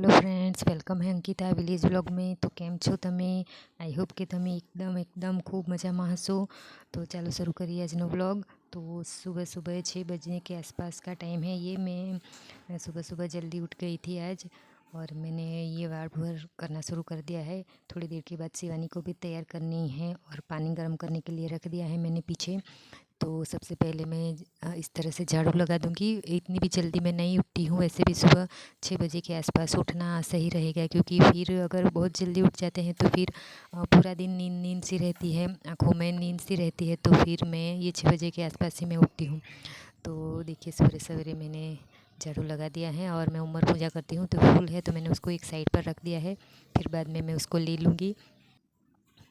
Hello friends, welcome है Ankita village vlog में। तो કેમ છો તમે? આઈ હોપ કે તમે એકદમ खूब મજામાં હશો। तो चलो शुरू करिए આજનો व्लॉग। तो सुबह सुबह 6 बजने के आसपास का टाइम है। ये मैं सुबह सुबह जल्दी उठ गई थी आज, और मैंने ये वार भर करना शुरू कर दिया है। थोड़ी देर के बाद शिवानी को भी तैयार करनी है और पानी गर्म करने के लिए रख दिया है मैंने पीछे। तो सबसे पहले मैं इस तरह से झाड़ू लगा दूंगी। इतनी भी जल्दी मैं नहीं उठती हूँ, वैसे भी सुबह 6 बजे के आसपास उठना सही रहेगा, क्योंकि फिर अगर बहुत जल्दी उठ जाते हैं तो फिर पूरा दिन नींद नींद सी रहती है, आँखों में नींद सी रहती है। तो फिर मैं ये 6 बजे के आसपास ही मैं उठती हूँ। तो देखिए सवेरे सवेरे मैंने झाड़ू लगा दिया है, और मैं उमर पूजा करती हूँ तो फूल है तो मैंने उसको एक साइड पर रख दिया है। फिर बाद में मैं उसको ले लूँगी।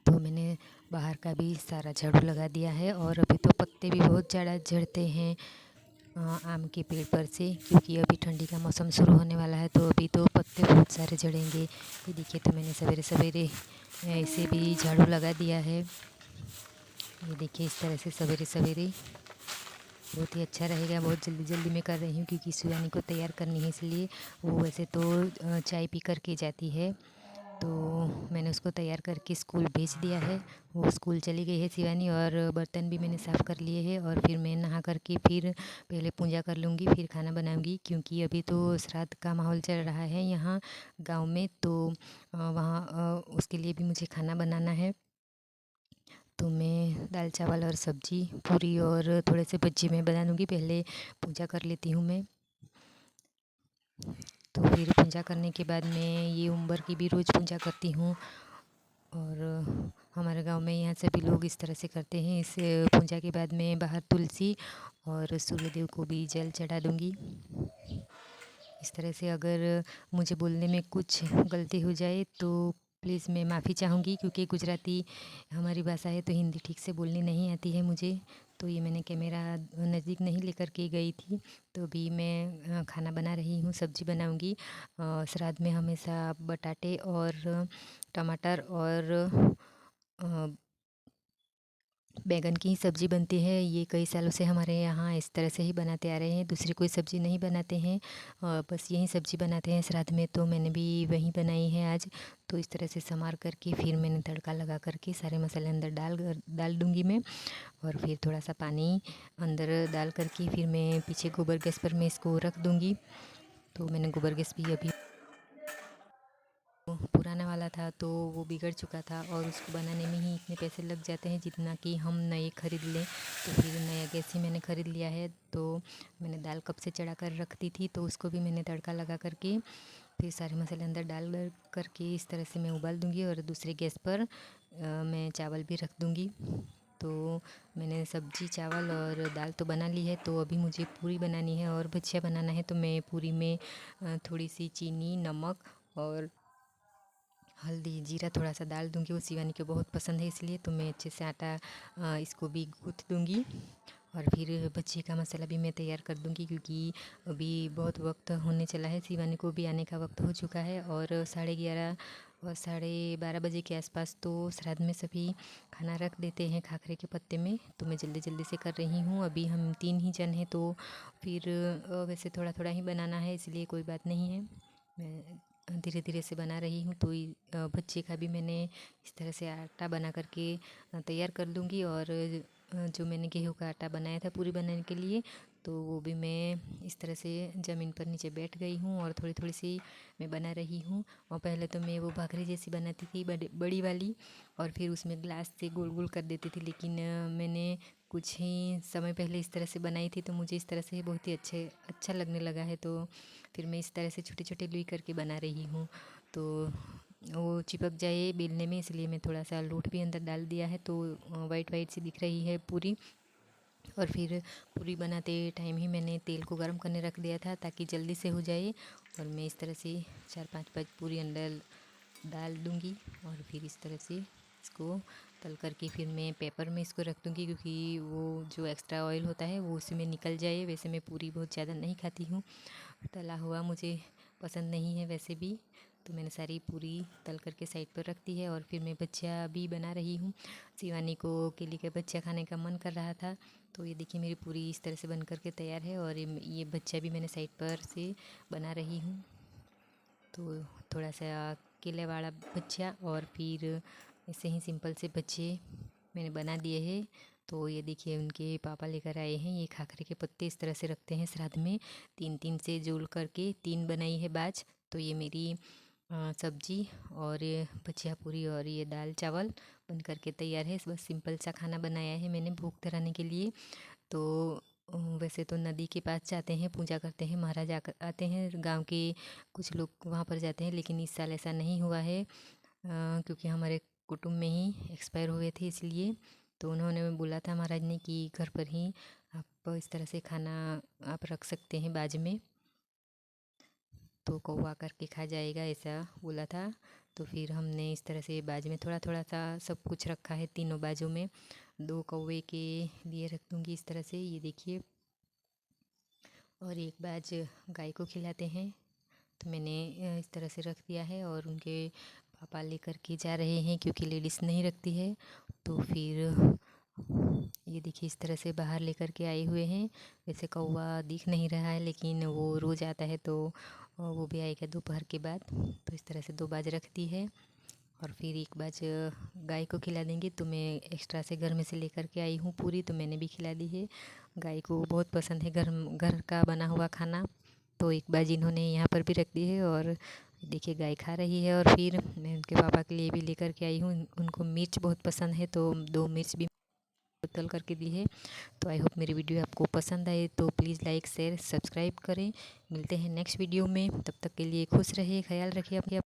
तो मैंने बाहर का भी सारा झाड़ू लगा दिया है। और अभी तो पत्ते भी बहुत ज़्यादा झड़ते हैं आम के पेड़ पर से, क्योंकि अभी ठंडी का मौसम शुरू होने वाला है। तो अभी तो पत्ते बहुत सारे झड़ेंगे। ये देखिए, तो मैंने सवेरे सवेरे ऐसे भी झाड़ू लगा दिया है। ये देखिए, इस तरह से सवेरे सवेरे बहुत ही अच्छा रहेगा। बहुत जल्दी जल्दी मैं कर रही हूँ क्योंकि शिवानी को तैयार करनी है, इसलिए वो वैसे तो चाय पी कर के जाती है। तो मैंने उसको तैयार करके स्कूल भेज दिया है। वो स्कूल चली गई है शिवानी, और बर्तन भी मैंने साफ़ कर लिए हैं। और फिर मैं नहा करके फिर पहले पूजा कर लूँगी, फिर खाना बनाऊँगी, क्योंकि अभी तो श्राद्ध का माहौल चल रहा है यहाँ गांव में। तो वहाँ उसके लिए भी मुझे खाना बनाना है। तो मैं दाल चावल और सब्ज़ी, पूरी और थोड़े से भज्जी मैं बना लूँगी। पहले पूजा कर लेती हूँ मैं। तो फिर पूजा करने के बाद मैं ये उम्बर की भी रोज़ पूजा करती हूँ। और हमारे गांव में यहाँ सभी लोग इस तरह से करते हैं। इस पूजा के बाद मैं बाहर तुलसी और सूर्यदेव को भी जल चढ़ा दूँगी। इस तरह से अगर मुझे बोलने में कुछ गलती हो जाए तो प्लीज़ मैं माफ़ी चाहूँगी, क्योंकि गुजराती हमारी भाषा है तो हिंदी ठीक से बोलनी नहीं आती है मुझे। तो ये मैंने कैमरा नज़दीक नहीं लेकर के गई थी। तो अभी मैं खाना बना रही हूँ, सब्ज़ी बनाऊँगी। श्राद्ध में हमेशा बटाटे और टमाटर और अ, बैंगन की ही सब्ज़ी बनती है। ये कई सालों से हमारे यहाँ इस तरह से ही बनाते आ रहे हैं, दूसरी कोई सब्ज़ी नहीं बनाते हैं। बस यही सब्ज़ी बनाते हैं श्राद्ध में। तो मैंने भी वही बनाई है आज। तो इस तरह से संवार करके फिर मैंने तड़का लगा करके सारे मसाले अंदर डाल दूँगी मैं। और फिर थोड़ा सा पानी अंदर डाल करके फिर मैं पीछे गोबर गैस पर मैं इसको रख दूँगी। तो मैंने गोबर गैस भी अभी पुराना वाला था, तो वो बिगड़ चुका था, और उसको बनाने में ही इतने पैसे लग जाते हैं जितना कि हम नए ख़रीद लें। तो फिर नया गैस ही मैंने ख़रीद लिया है। तो मैंने दाल कब से चढ़ा कर रखती थी, तो उसको भी मैंने तड़का लगा करके फिर सारे मसाले अंदर डाल करके इस तरह से मैं उबाल दूँगी। और दूसरे गैस पर मैं चावल भी रख दूँगी। तो मैंने सब्ज़ी, चावल और दाल तो बना ली है। तो अभी मुझे पूरी बनानी है और भजिया बनाना है। तो मैं पूरी में थोड़ी सी चीनी, नमक और हल्दी, जीरा थोड़ा सा डाल दूँगी। वो शिवानी को बहुत पसंद है, इसलिए तो मैं अच्छे से आटा इसको भी गूँथ दूँगी। और फिर भजिए का मसाला भी मैं तैयार कर दूँगी, क्योंकि अभी बहुत वक्त होने चला है, शिवानी को भी आने का वक्त हो चुका है। और 11:30 और 12:30 बजे के आसपास तो श्राद्ध में सभी खाना रख देते हैं खाखरे के पत्ते में। तो मैं जल्दी जल्दी से कर रही हूँ। अभी हम 3 ही जन हैं, तो फिर वैसे थोड़ा थोड़ा ही बनाना है, इसलिए कोई बात नहीं है। मैं धीरे धीरे से बना रही हूँ। तो भज्जे का भी मैंने इस तरह से आटा बना करके तैयार कर लूँगी। और जो मैंने गेहूँ का आटा बनाया था पूरी बनाने के लिए, तो वो भी मैं इस तरह से ज़मीन पर नीचे बैठ गई हूँ और थोड़ी थोड़ी सी मैं बना रही हूँ। और पहले तो मैं वो भाखरी जैसी बनाती थी, बड़ी वाली, और फिर उसमें ग्लास से गोल गोल कर देती थी। लेकिन मैंने कुछ ही समय पहले इस तरह से बनाई थी, तो मुझे इस तरह से बहुत ही अच्छा लगने लगा है। तो फिर मैं इस तरह से छोटे छोटे लुई करके बना रही हूँ। तो वो चिपक जाए बेलने में, इसलिए मैं थोड़ा सा लोट भी अंदर डाल दिया है। तो वाइट वाइट सी दिख रही है पूरी। और फिर पूरी बनाते टाइम ही मैंने तेल को गर्म करने रख दिया था, ताकि जल्दी से हो जाए। और मैं इस तरह से 4-5 पूरी अंदर डाल दूँगी। और फिर इस तरह से इसको तल करके फिर मैं पेपर में इसको रख दूँगी, क्योंकि वो जो एक्स्ट्रा ऑयल होता है वो उसी में निकल जाए। वैसे मैं पूरी बहुत ज़्यादा नहीं खाती हूँ, तला हुआ मुझे पसंद नहीं है वैसे भी। तो मैंने सारी पूरी तल करके साइड पर रख दी है। और फिर मैं भजिया भी बना रही हूँ। शिवानी को केले का भजिया खाने का मन कर रहा था। तो ये देखिए, मेरी पूरी इस तरह से बन करके तैयार है। और ये भजिया भी मैंने साइड पर से बना रही हूँ। तो थोड़ा सा केले वाला भजिया और फिर ऐसे ही सिंपल से भजिए मैंने बना दिए हैं। तो ये देखिए उनके पापा लेकर आए हैं, ये खाखरे के पत्ते इस तरह से रखते हैं श्राद्ध में, 3-3 से जोड़ करके 3 बनाई है बाज। तो ये मेरी सब्जी और ये भजिया पूरी और ये दाल चावल बन करके तैयार है। बस सिंपल सा खाना बनाया है मैंने भूख धराने के लिए। तो वैसे तो नदी के पास जाते हैं, पूजा करते हैं, महाराज आते हैं, गांव के कुछ लोग वहाँ पर जाते हैं, लेकिन इस साल ऐसा नहीं हुआ है क्योंकि हमारे कुटुंब में ही एक्सपायर हुए थे इसलिए। तो उन्होंने बोला था महाराज ने कि घर पर ही आप इस तरह से खाना आप रख सकते हैं बाज में, तो कौवा करके खा जाएगा ऐसा बोला था। तो फिर हमने इस तरह से बाज में थोड़ा थोड़ा सा सब कुछ रखा है, तीनों बाजों में 2 कौवे के लिए रख दूँगी इस तरह से, ये देखिए। और एक बाज गाय को खिलाते हैं, तो मैंने इस तरह से रख दिया है। और उनके पापा लेकर के जा रहे हैं क्योंकि लेडीज़ नहीं रखती है। तो फिर ये देखिए इस तरह से बाहर लेकर के आए हुए हैं। वैसे कौवा दिख नहीं रहा है लेकिन वो रोज़ आता है, तो वो भी आएगा दोपहर के बाद। तो इस तरह से 2 बाज रख दी है और फिर एक बाज गाय को खिला देंगे। तो मैं एक्स्ट्रा से घर में से लेकर के आई हूँ पूरी, तो मैंने भी खिला दी है। गाय को बहुत पसंद है घर का बना हुआ खाना। तो एक बाज इन्होंने यहाँ पर भी रख दी है और देखिए गाय खा रही है। और फिर मैं उनके पापा के लिए भी लेकर के आई हूँ, उनको मिर्च बहुत पसंद है, तो 2 मिर्च भी तल करके दी है। तो आई होप मेरी वीडियो आपको पसंद आए, तो प्लीज़ लाइक शेयर सब्सक्राइब करें। मिलते हैं नेक्स्ट वीडियो में, तब तक के लिए खुश रहिए, ख्याल रखिए अपना।